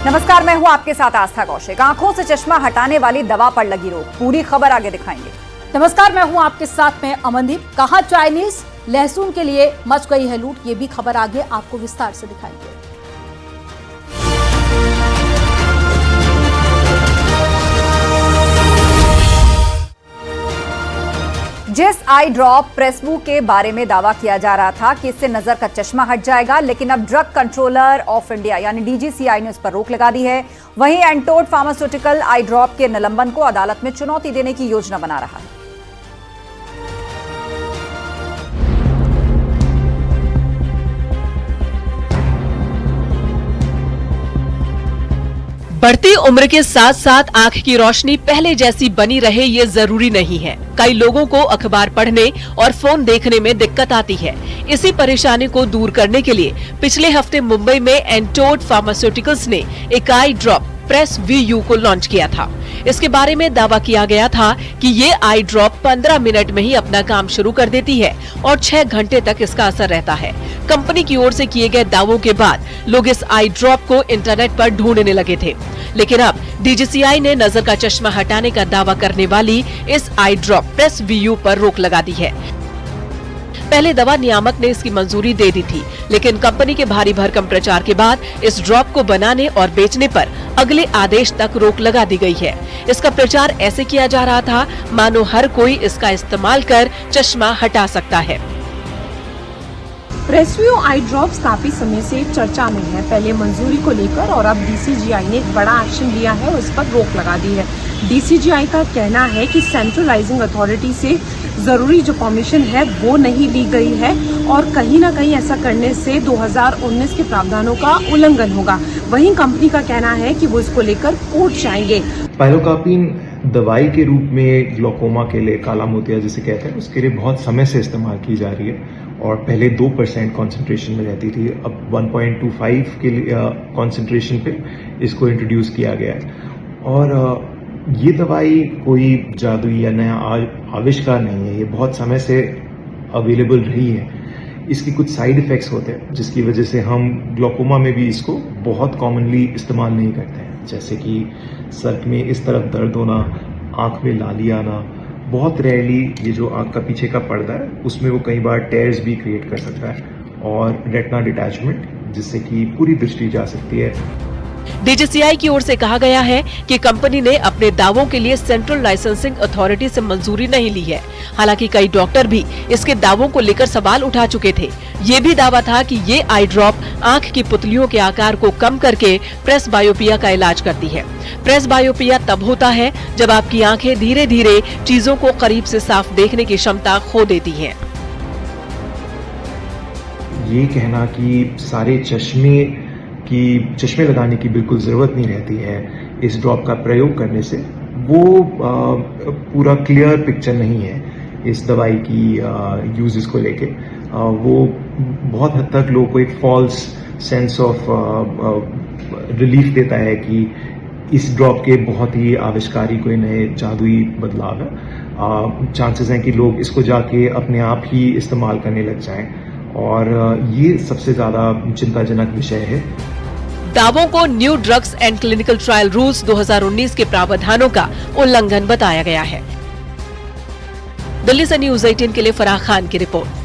नमस्कार, मैं हूं आपके साथ आस्था कौशिक। आंखों से चश्मा हटाने वाली दवा पर लगी रोक, पूरी खबर आगे दिखाएंगे। नमस्कार, मैं हूं आपके साथ में अमनदीप। कहां चाइनीज लहसुन के लिए मच गई है लूट, ये भी खबर आगे आपको विस्तार से दिखाएंगे। जिस आई ड्रॉप प्रेसबू के बारे में दावा किया जा रहा था कि इससे नजर का चश्मा हट जाएगा, लेकिन अब ड्रग कंट्रोलर ऑफ इंडिया यानी डीजीसीआई ने उस पर रोक लगा दी है। वहीं एंटोड फार्मास्यूटिकल आई ड्रॉप के निलंबन को अदालत में चुनौती देने की योजना बना रहा है। बढ़ती उम्र के साथ साथ आंख की रोशनी पहले जैसी बनी रहे ये जरूरी नहीं है। कई लोगों को अखबार पढ़ने और फोन देखने में दिक्कत आती है। इसी परेशानी को दूर करने के लिए पिछले हफ्ते मुंबई में एंटोड फार्मास्यूटिकल्स ने एक आई ड्रॉप प्रेस वीयू को लॉन्च किया था। इसके बारे में दावा किया गया था कि ये आई ड्रॉप 15 मिनट में ही अपना काम शुरू कर देती है और 6 घंटे तक इसका असर रहता है। कंपनी की ओर से किए गए दावों के बाद लोग इस आई ड्रॉप को इंटरनेट पर ढूंढने लगे थे, लेकिन अब डीजीसीआई ने नजर का चश्मा हटाने का दावा करने वाली इस आई ड्रॉप प्रेस वीयू पर रोक लगा दी है। पहले दवा नियामक ने इसकी मंजूरी दे दी थी, लेकिन कंपनी के भारी भरकम प्रचार के बाद इस ड्रॉप को बनाने और बेचने पर अगले आदेश तक रोक लगा दी गई है। इसका प्रचार ऐसे किया जा रहा था मानो हर कोई इसका इस्तेमाल कर चश्मा हटा सकता है। प्रेसव्यू आई ड्रॉप्स काफी समय से चर्चा में है। पहले मंजूरी को लेकर और अब डीसीजीआई ने एक बड़ा एक्शन लिया है और इस पर रोक लगा दी है। डीसीजीआई का कहना है कि सेंट्रलाइजिंग अथॉरिटी से जरूरी जो परमिशन है वो नहीं ली गई है और कहीं ना कहीं ऐसा करने से 2019 के प्रावधानों का उल्लंघन होगा। वहीं कंपनी का कहना है कि वो इसको लेकर कोर्ट जाएंगे। पायलोकार्पिन दवाई के रूप में ग्लोकोमा के लिए, काला मोतिया जिसे कहते हैं, उसके लिए बहुत समय से इस्तेमाल की जा रही है और पहले 2% कॉन्सेंट्रेशन में रहती थी। अब 1.25 के कॉन्सेंट्रेशन पे इसको इंट्रोड्यूस किया गया है। और ये दवाई कोई जादुई या नया आविष्कार नहीं है, ये बहुत समय से अवेलेबल रही है। इसके कुछ साइड इफेक्ट्स होते हैं जिसकी वजह से हम ग्लोकोमा में भी इसको बहुत कॉमनली इस्तेमाल नहीं करते हैं, जैसे कि सर में इस तरफ दर्द होना, आंख में लाली आना। बहुत रेयरली ये जो आंख का पीछे का पर्दा है उसमें वो कई बार टेयर्स भी क्रिएट कर सकता है और रेटिना डिटैचमेंट, जिससे कि पूरी दृष्टि जा सकती है। डीजीसीआई की ओर से कहा गया है कि कंपनी ने अपने दावों के लिए सेंट्रल लाइसेंसिंग अथॉरिटी से मंजूरी नहीं ली है। हालांकि कई डॉक्टर भी इसके दावों को लेकर सवाल उठा चुके थे। ये भी दावा था कि ये आई ड्रॉप आंख की पुतलियों के आकार को कम करके प्रेस बायोपिया का इलाज करती है। प्रेस बायोपिया तब होता है जब आपकी आंखें धीरे धीरे चीजों को करीब से साफ देखने की क्षमता खो देती हैं। ये कहना कि सारे चश्मे लगाने की बिल्कुल जरूरत नहीं रहती है इस ड्रॉप का प्रयोग करने से, वो पूरा क्लियर पिक्चर नहीं है इस दवाई की यूजेस को लेके। वो बहुत हद तक लोगों को एक फॉल्स सेंस ऑफ रिलीफ देता है कि इस ड्रॉप के बहुत ही आविष्कारी कोई नए जादुई बदलाव है। चांसेस हैं कि लोग इसको जाके अपने आप ही इस्तेमाल करने लग जाएं और ये सबसे ज्यादा चिंताजनक विषय है। दावों को new drugs and clinical trial rules 2019 के प्रावधानों का उल्लंघन बताया गया है। दिल्ली से न्यूज़ 18 के लिए फराह खान की रिपोर्ट।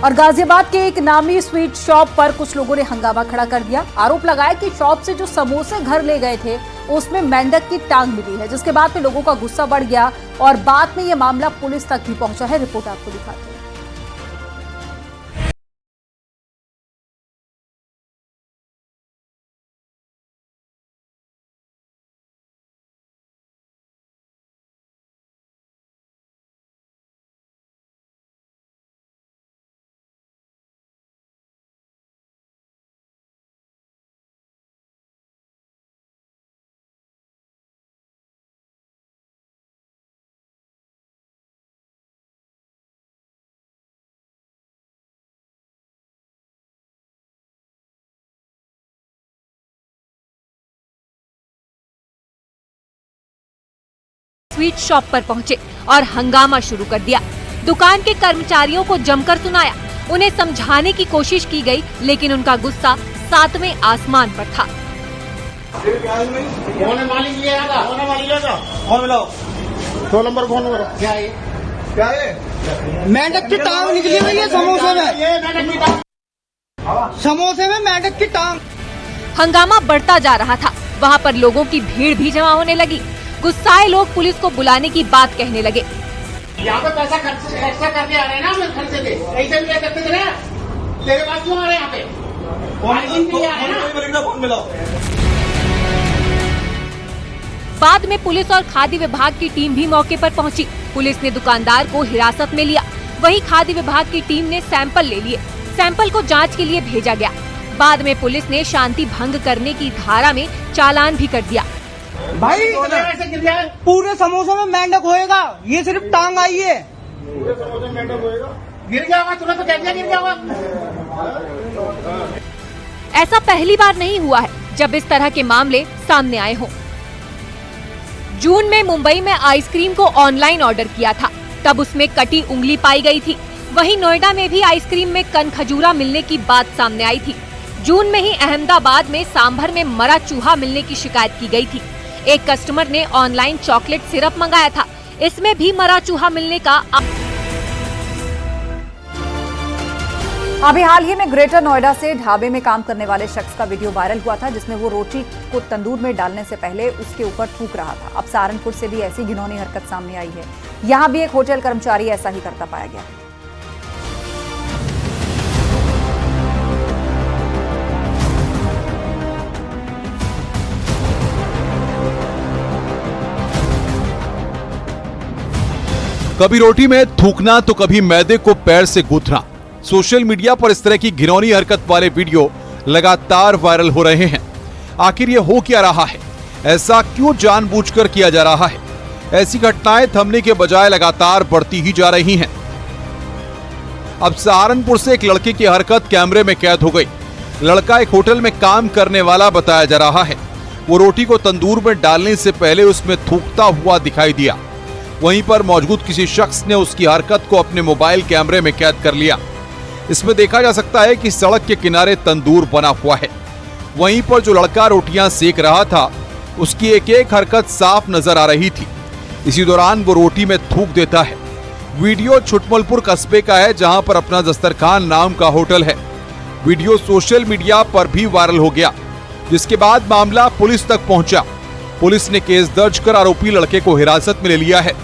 और गाजियाबाद के एक नामी स्वीट शॉप पर कुछ लोगों ने हंगामा खड़ा कर दिया। आरोप लगाया कि शॉप से जो समोसे घर ले गए थे उसमें मेंढक की टांग मिली है, जिसके बाद में लोगों का गुस्सा बढ़ गया और बाद में यह मामला पुलिस तक भी पहुंचा है। रिपोर्ट आपको दिखाते हैं। स्वीट शॉप पर पहुंचे और हंगामा शुरू कर दिया। दुकान के कर्मचारियों को जमकर सुनाया। उन्हें समझाने की कोशिश की गई, लेकिन उनका गुस्सा 7वें आसमान पर था। मेंढक की टांग निकली हुई है समोसे में मेंढक की टांग। हंगामा बढ़ता जा रहा था। वहाँ पर लोगों की भीड़ भी जमा होने लगी। गुस्साए लोग पुलिस को बुलाने की बात कहने लगे। यहाँ पे पैसा खर्च एक्स्ट्रा करके आ रहे हैं ना, हम खर्च से ऐसे भी करते थे ना, तेरे पास क्यों आ रहे हैं यहाँ पे? बाद में पुलिस और खाद्य विभाग की टीम भी मौके पर पहुंची। पुलिस ने दुकानदार को हिरासत में लिया। वहीं खाद्य विभाग की टीम ने सैंपल ले लिए। सैंपल को जांच के लिए भेजा गया। बाद में पुलिस ने शांति भंग करने की धारा में चालान भी कर दिया। भाई पूरे समोसे में मेंढक होएगा, ये सिर्फ टांग आई है। पूरे समोसे में मेंढक होएगा, गिर गया होगा तुरंत, कैसे गिर गया होगा? ऐसा पहली बार नहीं हुआ है जब इस तरह के मामले सामने आए हों। जून में मुंबई में आइसक्रीम को ऑनलाइन ऑर्डर किया था, तब उसमें कटी उंगली पाई गई थी। वहीं नोएडा में भी आइसक्रीम में कनखजूरा मिलने की बात सामने आई थी। जून में ही अहमदाबाद में सांभर में मरा चूहा मिलने की शिकायत की गई थी। एक कस्टमर ने ऑनलाइन चॉकलेट सिरप मंगाया था, इसमें भी मरा चूहा मिलने का। अभी हाल ही में ग्रेटर नोएडा से ढाबे में काम करने वाले शख्स का वीडियो वायरल हुआ था, जिसमें वो रोटी को तंदूर में डालने से पहले उसके ऊपर थूक रहा था। अब सहारनपुर से भी ऐसी घिनौनी हरकत सामने आई है। यहां भी एक होटल कर्मचारी ऐसा ही करता पाया गया। कभी रोटी में थूकना तो कभी मैदे को पैर से गूंथना। सोशल मीडिया पर इस तरह की घिनौनी हरकत वाले वीडियो लगातार वायरल हो रहे हैं। आखिर ये हो क्या रहा है? ऐसा क्यों जानबूझकर किया जा रहा है? ऐसी घटनाएं थमने के बजाय लगातार बढ़ती ही जा रही हैं। अब सहारनपुर से एक लड़के की हरकत कैमरे में कैद हो गई। लड़का एक होटल में काम करने वाला बताया जा रहा है। वो रोटी को तंदूर में डालने से पहले उसमें थूकता हुआ दिखाई दिया। वहीं पर मौजूद किसी शख्स ने उसकी हरकत को अपने मोबाइल कैमरे में कैद कर लिया। इसमें देखा जा सकता है कि सड़क के किनारे तंदूर बना हुआ है। वहीं पर जो लड़का रोटियां सेक रहा था, उसकी एक एक हरकत साफ नजर आ रही थी। इसी दौरान वो रोटी में थूक देता है। वीडियो छुटमलपुर कस्बे का है, जहां पर अपना दस्तरखान नाम का होटल है। वीडियो सोशल मीडिया पर भी वायरल हो गया, जिसके बाद मामला पुलिस तक पहुंचा। पुलिस ने केस दर्ज कर आरोपी लड़के को हिरासत में ले लिया है,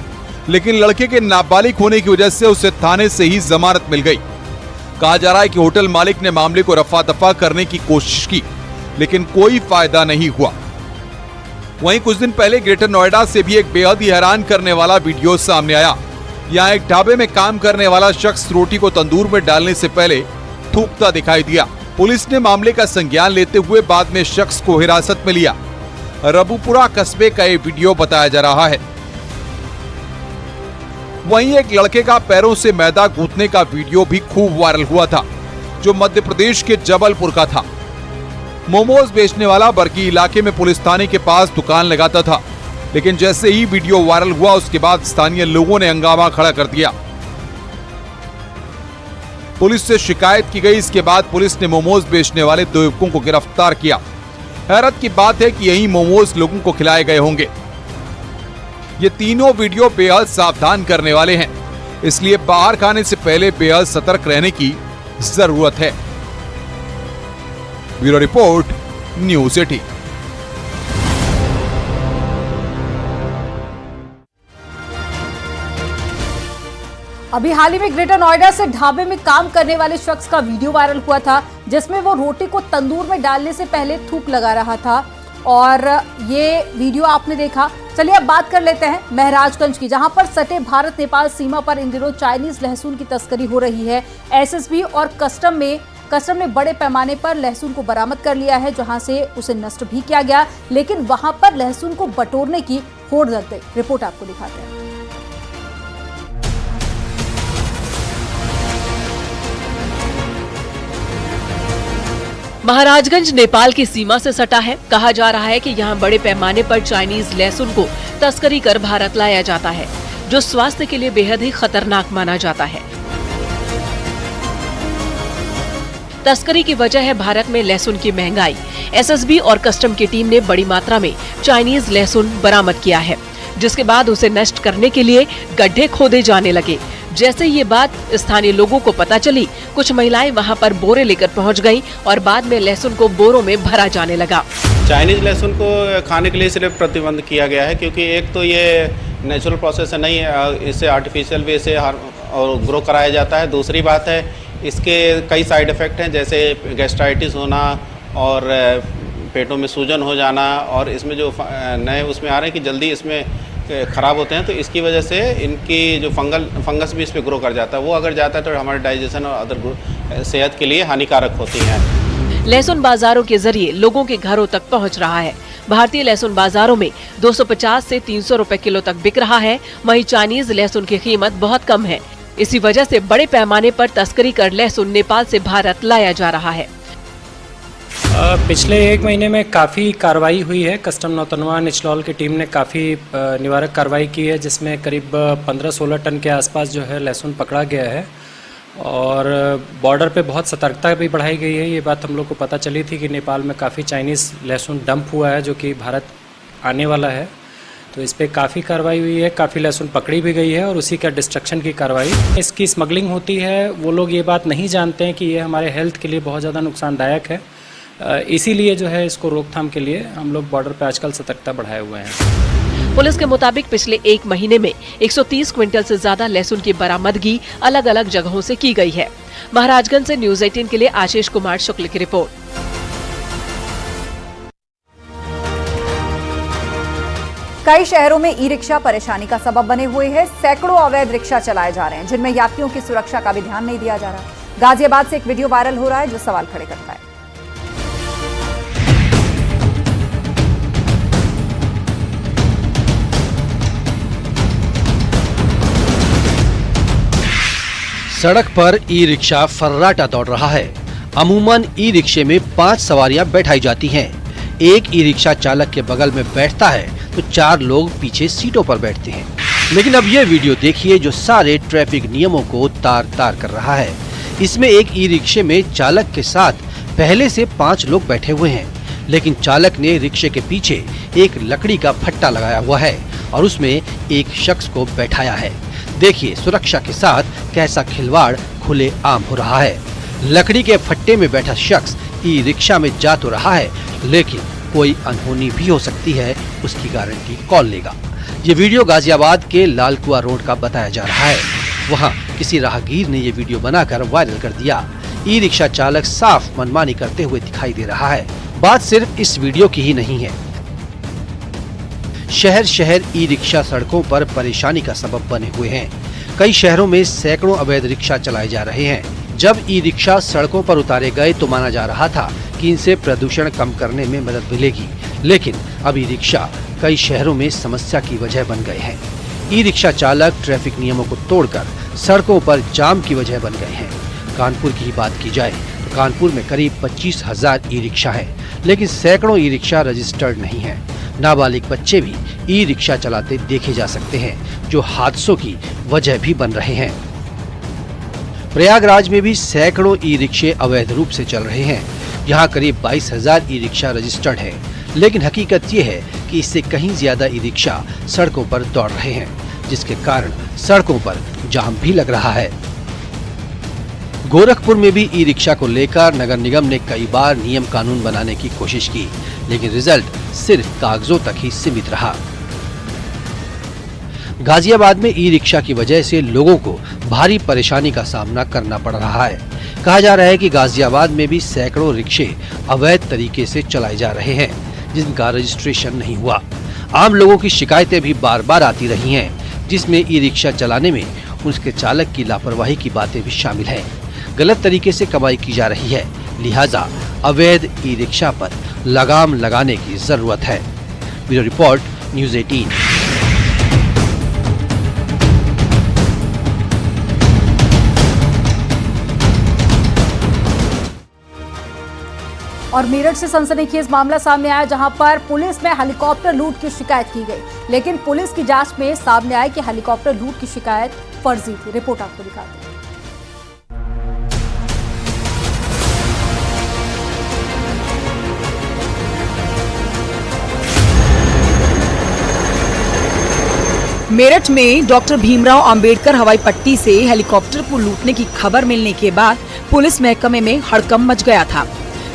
लेकिन लड़के के नाबालिग होने की वजह से उसे थाने से ही जमानत मिल गई। कहा जा रहा है कि होटल मालिक ने मामले को रफा दफा करने की कोशिश की, लेकिन कोई फायदा नहीं हुआ। वहीं कुछ दिन पहले ग्रेटर नोएडा से भी एक बेहद ही हैरान करने वाला वीडियो सामने आया। यहाँ एक ढाबे में काम करने वाला शख्स रोटी को तंदूर में डालने से पहले थूकता दिखाई दिया। पुलिस ने मामले का संज्ञान लेते हुए बाद में शख्स को हिरासत में लिया। रबुपुरा कस्बे का ये वीडियो बताया जा रहा है। वहीं एक लड़के का पैरों से मैदा गूंथने का वीडियो भी खूब वायरल हुआ था, जो मध्य प्रदेश के जबलपुर का था। मोमोज बेचने वाला बरकी इलाके में पुलिस थाने के पास दुकान लगाता था, लेकिन जैसे ही वीडियो वायरल हुआ उसके बाद स्थानीय लोगों ने हंगामा खड़ा कर दिया। पुलिस से शिकायत की गई। इसके बाद पुलिस ने मोमोज बेचने वाले 2 युवकों को गिरफ्तार किया। हैरत की बात है कि यही मोमोज लोगों को खिलाए गए होंगे। ये तीनों वीडियो बेहद सावधान करने वाले हैं, इसलिए बाहर खाने से पहले बेहद सतर्क रहने की जरूरत है। Bureau report, news 18। अभी हाल ही में ग्रेटर नोएडा से ढाबे में काम करने वाले शख्स का वीडियो वायरल हुआ था, जिसमें वो रोटी को तंदूर में डालने से पहले थूक लगा रहा था और ये वीडियो आपने देखा। चलिए अब बात कर लेते हैं महराजगंज की, जहां पर सटे भारत नेपाल सीमा पर इन दिनों चाइनीज लहसुन की तस्करी हो रही है। एसएसबी और कस्टम ने बड़े पैमाने पर लहसुन को बरामद कर लिया है, जहां से उसे नष्ट भी किया गया, लेकिन वहां पर लहसुन को बटोरने की होड़ लग गई। रिपोर्ट आपको दिखाते हैं। महाराजगंज नेपाल की सीमा से सटा है। कहा जा रहा है कि यहाँ बड़े पैमाने पर चाइनीज लहसुन को तस्करी कर भारत लाया जाता है, जो स्वास्थ्य के लिए बेहद ही खतरनाक माना जाता है। तस्करी की वजह है भारत में लहसुन की महंगाई। एसएसबी और कस्टम की टीम ने बड़ी मात्रा में चाइनीज लहसुन बरामद किया है, जिसके बाद उसे नष्ट करने के लिए गड्ढे खोदे जाने लगे। जैसे ये बात स्थानीय लोगों को पता चली, कुछ महिलाएं वहां पर बोरे लेकर पहुंच गईं और बाद में लहसुन को बोरों में भरा जाने लगा। चाइनीज लहसुन को खाने के लिए सिर्फ प्रतिबंध किया गया है, क्योंकि एक तो ये नेचुरल प्रोसेस नहीं है, इससे आर्टिफिशियल वे से और ग्रो कराया जाता है। दूसरी बात है, इसके कई साइड इफ़ेक्ट हैं, जैसे गैस्ट्राइटिस होना और पेटों में सूजन हो जाना, और इसमें जो नए उसमें आ रहे हैं कि जल्दी इसमें ख़राब होते हैं, तो इसकी वजह से इनकी जो फंगस भी इस पर ग्रो कर जाता है। वो अगर जाता है तो हमारे डाइजेशन और अदर सेहत के लिए हानिकारक होती हैं। लहसुन बाजारों के जरिए लोगों के घरों तक पहुंच रहा है। भारतीय लहसुन बाजारों में 250 से 300 रुपए किलो तक बिक रहा है। वहीं चाइनीज लहसुन की कीमत बहुत कम है। इसी वजह से बड़े पैमाने पर तस्करी कर लहसुन नेपाल से भारत लाया जा रहा है। पिछले एक महीने में काफ़ी कार्रवाई हुई है। कस्टम नौतनवा निचलौल की टीम ने काफ़ी निवारक कार्रवाई की है, जिसमें करीब 15-16 टन के आसपास जो है लहसुन पकड़ा गया है। और बॉर्डर पे बहुत सतर्कता भी बढ़ाई गई है। ये बात हम लोग को पता चली थी कि नेपाल में काफ़ी चाइनीज़ लहसुन डंप हुआ है, जो कि भारत आने वाला है। तो इस पर काफ़ी कार्रवाई हुई है, काफ़ी लहसुन पकड़ी भी गई है और उसी का डिस्ट्रक्शन की कार्रवाई। इसकी स्मगलिंग होती है, वो लोग ये बात नहीं जानते हैं कि ये हमारे हेल्थ के लिए बहुत ज़्यादा नुकसानदायक है। इसीलिए जो है इसको रोकथाम के लिए हम लोग बॉर्डर पे आजकल सतर्कता बढ़ाए हुए हैं। पुलिस के मुताबिक पिछले एक महीने में 130 क्विंटल से ज्यादा लहसुन की बरामदगी अलग अलग जगहों से की गई है। महाराजगंज से न्यूज 18 के लिए आशीष कुमार शुक्ल की रिपोर्ट। कई शहरों में ई रिक्शा परेशानी का सबब बने हुए हैं। सैकड़ों अवैध रिक्शा चलाए जा रहे हैं, जिनमें यात्रियों की सुरक्षा का भी ध्यान नहीं दिया जा रहा। गाजियाबाद से एक वीडियो वायरल हो रहा है जो सवाल खड़े करता है। सड़क पर ई रिक्शा फर्राटा दौड़ रहा है। अमूमन ई रिक्शे में 5 सवारियां बैठाई जाती हैं। एक ई रिक्शा चालक के बगल में बैठता है तो 4 लोग पीछे सीटों पर बैठते हैं। लेकिन अब ये वीडियो देखिए जो सारे ट्रैफिक नियमों को तार तार कर रहा है। इसमें एक ई रिक्शे में चालक के साथ पहले से 5 लोग बैठे हुए हैं, लेकिन चालक ने रिक्शे के पीछे एक लकड़ी का फट्टा लगाया हुआ है और उसमें एक शख्स को बैठाया है। देखिए सुरक्षा के साथ कैसा खिलवाड़ खुले आम हो रहा है। लकड़ी के फट्टे में बैठा शख्स ई रिक्शा में जा तो रहा है, लेकिन कोई अनहोनी भी हो सकती है, उसकी गारंटी कौन लेगा। ये वीडियो गाजियाबाद के लालकुआ रोड का बताया जा रहा है। वहाँ किसी राहगीर ने ये वीडियो बनाकर वायरल कर दिया। ई रिक्शा चालक साफ मनमानी करते हुए दिखाई दे रहा है। बात सिर्फ इस वीडियो की ही नहीं है। शहर शहर ई रिक्शा सड़कों पर परेशानी का सबब बने हुए हैं। कई शहरों में सैकड़ों अवैध रिक्शा चलाए जा रहे हैं। जब ई रिक्शा सड़कों पर उतारे गए तो माना जा रहा था कि इनसे प्रदूषण कम करने में मदद मिलेगी, लेकिन अब ई रिक्शा कई शहरों में समस्या की वजह बन गए हैं। ई रिक्शा चालक ट्रैफिक नियमों को तोड़कर सड़कों पर जाम की वजह बन गए हैं। कानपुर की बात की जाए तो कानपुर में करीब 25,000 ई रिक्शा है, लेकिन सैकड़ों ई रिक्शा रजिस्टर्ड नहीं है। नाबालिग बच्चे भी ई रिक्शा चलाते देखे जा सकते हैं, जो हादसों की वजह भी बन रहे हैं। प्रयागराज में भी सैकड़ों ई रिक्शे अवैध रूप से चल रहे हैं। यहाँ करीब 22,000 ई रिक्शा रजिस्टर्ड है, लेकिन हकीकत ये है कि इससे कहीं ज्यादा ई रिक्शा सड़कों पर दौड़ रहे हैं, जिसके कारण सड़कों पर जाम भी लग रहा है। गोरखपुर में भी ई रिक्शा को लेकर नगर निगम ने कई बार नियम कानून बनाने की कोशिश की, लेकिन रिजल्ट सिर्फ कागजों तक ही सीमित रहा। गाजियाबाद में ई रिक्शा की वजह से लोगों को भारी परेशानी का सामना करना पड़ रहा है। कहा जा रहा है कि गाजियाबाद में भी सैकड़ों रिक्शे अवैध तरीके से चलाए जा रहे हैं, जिनका रजिस्ट्रेशन नहीं हुआ। आम लोगों की शिकायतें भी बार बार आती रही हैं, जिसमें ई रिक्शा चलाने में उसके चालक की लापरवाही की बातें भी शामिल हैं। गलत तरीके से कमाई की जा रही है, लिहाजा अवैध ई रिक्शा पर लगाम लगाने की जरूरत है। Bureau report, news 18। और मेरठ से सनसनीखेज मामला सामने आया, जहां पर पुलिस में हेलीकॉप्टर लूट की शिकायत की गई, लेकिन पुलिस की जांच में सामने आया कि हेलीकॉप्टर लूट की शिकायत फर्जी थी। रिपोर्ट आपको दिखाते हैं। मेरठ में डॉक्टर भीमराव अंबेडकर हवाई पट्टी से हेलीकॉप्टर को लूटने की खबर मिलने के बाद पुलिस महकमे में हड़कंप मच गया था।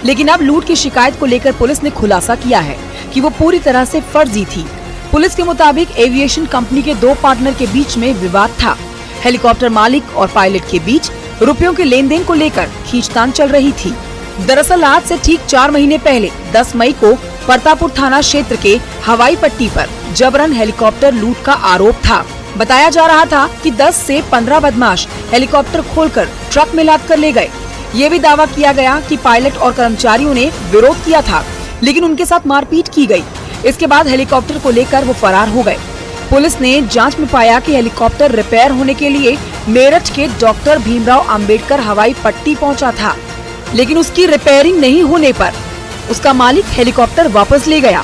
लेकिन अब लूट की शिकायत को लेकर पुलिस ने खुलासा किया है कि वो पूरी तरह से फर्जी थी। पुलिस के मुताबिक एविएशन कंपनी के 2 पार्टनर के बीच में विवाद था। हेलीकॉप्टर मालिक और पायलट के बीच रुपयों के लेन देन को लेकर खींचतान चल रही थी। दरअसल आज से ठीक 4 महीने पहले 10 मई को परतापुर थाना क्षेत्र के हवाई पट्टी पर जबरन हेलीकॉप्टर लूट का आरोप था। बताया जा रहा था कि 10 से 15 बदमाश हेलीकॉप्टर खोलकर ट्रक में लाद कर ले गए। ये भी दावा किया गया कि पायलट और कर्मचारियों ने विरोध किया था, लेकिन उनके साथ मारपीट की गई। इसके बाद हेलीकॉप्टर को लेकर वो फरार हो गए। पुलिस ने जांच में पाया कि हेलीकॉप्टर रिपेयर होने के लिए मेरठ के डॉक्टर भीमराव अंबेडकर हवाई पट्टी पहुंचा था, लेकिन उसकी रिपेयरिंग नहीं होने पर उसका मालिक हेलीकॉप्टर वापस ले गया।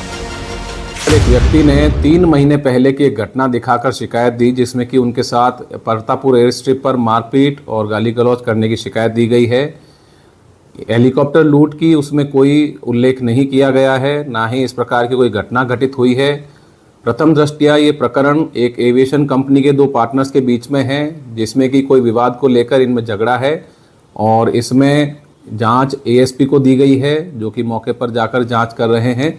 एक व्यक्ति ने 3 महीने पहले की एक घटना दिखाकर शिकायत दी, जिसमें कि उनके साथ परतापुर एयर स्ट्रिप पर मारपीट और गाली गलौज करने की शिकायत दी गई है। हेलीकॉप्टर लूट की उसमें कोई उल्लेख नहीं किया गया है, ना ही इस प्रकार की कोई घटना घटित हुई है। प्रथम दृष्टया ये प्रकरण एक एविएशन कंपनी के 2 पार्टनर्स के बीच में है, जिसमें कि कोई विवाद को लेकर इनमें झगड़ा है और इसमें जांच एएसपी को दी गई है, जो कि मौके पर जाकर जांच कर रहे हैं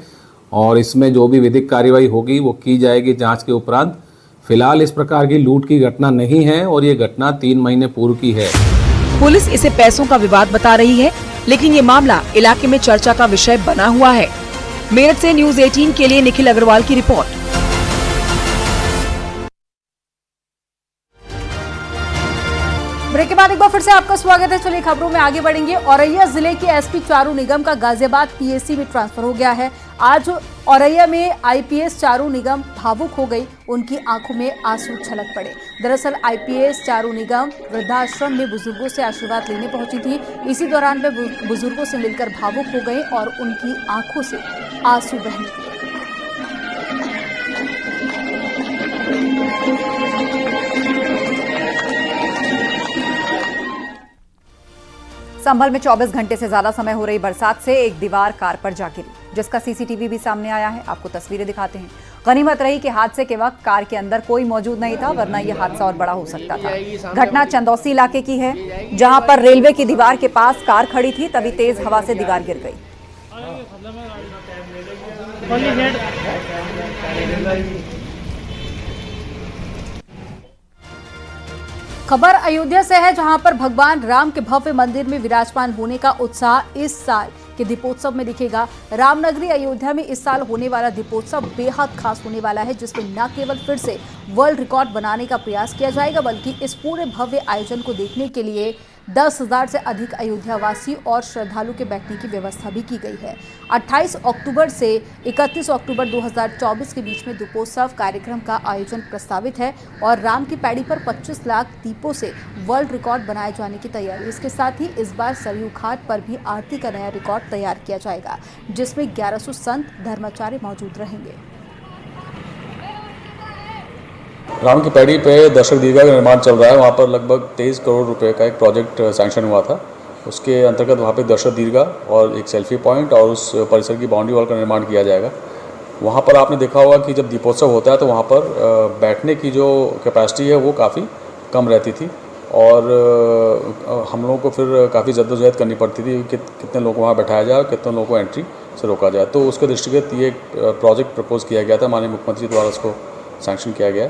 और इसमें जो भी विधिक कार्रवाई होगी वो की जाएगी जांच के उपरांत। फिलहाल इस प्रकार की लूट की घटना नहीं है और ये घटना 3 महीने पूर्व की है। पुलिस इसे पैसों का विवाद बता रही है, लेकिन ये मामला इलाके में चर्चा का विषय बना हुआ है। मेरठ से न्यूज़ 18 के लिए निखिल अग्रवाल की रिपोर्ट। ब्रेक के बाद एक बार फिर से आपका स्वागत है। चलिए खबरों में आगे बढ़ेंगे। औरैया जिले के एसपी चारू निगम का गाजियाबाद पीएससी में ट्रांसफर हो गया है। आज औरैया में आईपीएस चारू निगम भावुक हो गई, उनकी आंखों में आंसू छलक पड़े। दरअसल आईपीएस चारू निगम वृद्धाश्रम में बुजुर्गों से आशीर्वाद लेने पहुंची थी। इसी दौरान वे बुजुर्गों से मिलकर भावुक हो गए और उनकी आंखों से आंसू बहने लगे। संभल में 24 घंटे से ज्यादा समय हो रही बरसात से एक दीवार कार पर जा गिरी, जिसका सीसीटीवी भी सामने आया है। आपको तस्वीरें दिखाते हैं। गनीमत रही कि हादसे के वक्त कार के अंदर कोई मौजूद नहीं था, वरना यह हादसा और बड़ा हो सकता था। घटना चंदौसी इलाके की है, जहां पर रेलवे की दीवार के पास कार खड़ी थी, तभी तेज हवा से दीवार गिर गई। खबर अयोध्या से है, जहां पर भगवान राम के भव्य मंदिर में विराजमान होने का उत्साह इस साल के दीपोत्सव में दिखेगा। रामनगरी अयोध्या में इस साल होने वाला दीपोत्सव बेहद खास होने वाला है, जिसमें न केवल फिर से वर्ल्ड रिकॉर्ड बनाने का प्रयास किया जाएगा, बल्कि इस पूरे भव्य आयोजन को देखने के लिए 10,000 से अधिक अयोध्यावासी और श्रद्धालु के बैठने की व्यवस्था भी की गई है। 28 अक्टूबर से 31 अक्टूबर 2024 के बीच में दीपोत्सव कार्यक्रम का आयोजन प्रस्तावित है और राम की पैड़ी पर 25 लाख दीपों से वर्ल्ड रिकॉर्ड बनाए जाने की तैयारी। इसके साथ ही इस बार सरयू घाट पर भी आरती का नया रिकॉर्ड तैयार किया जाएगा, जिसमें 1100 संत धर्माचार्य मौजूद रहेंगे। राम की पैड़ी पे दर्शक दीर्घा का निर्माण चल रहा है। वहाँ पर लगभग 23 करोड़ रुपए का एक प्रोजेक्ट सैंक्शन हुआ था। उसके अंतर्गत वहाँ पे दर्शक दीर्घा और एक सेल्फी पॉइंट और उस परिसर की बाउंड्री वॉल का निर्माण किया जाएगा। वहाँ पर आपने देखा होगा कि जब दीपोत्सव होता है तो वहाँ पर बैठने की जो कैपेसिटी है वो काफ़ी कम रहती थी और हम लोगों को फिर काफ़ी जद्दोजहद करनी पड़ती थी कि कितने लोगों को वहाँ बैठाया जाए और कितने लोगों को एंट्री से रोका जाए। तो उसके दृष्टिगत ये एक प्रोजेक्ट प्रपोज किया गया था, माननीय मुख्यमंत्री द्वारा उसको सैंक्शन किया गया।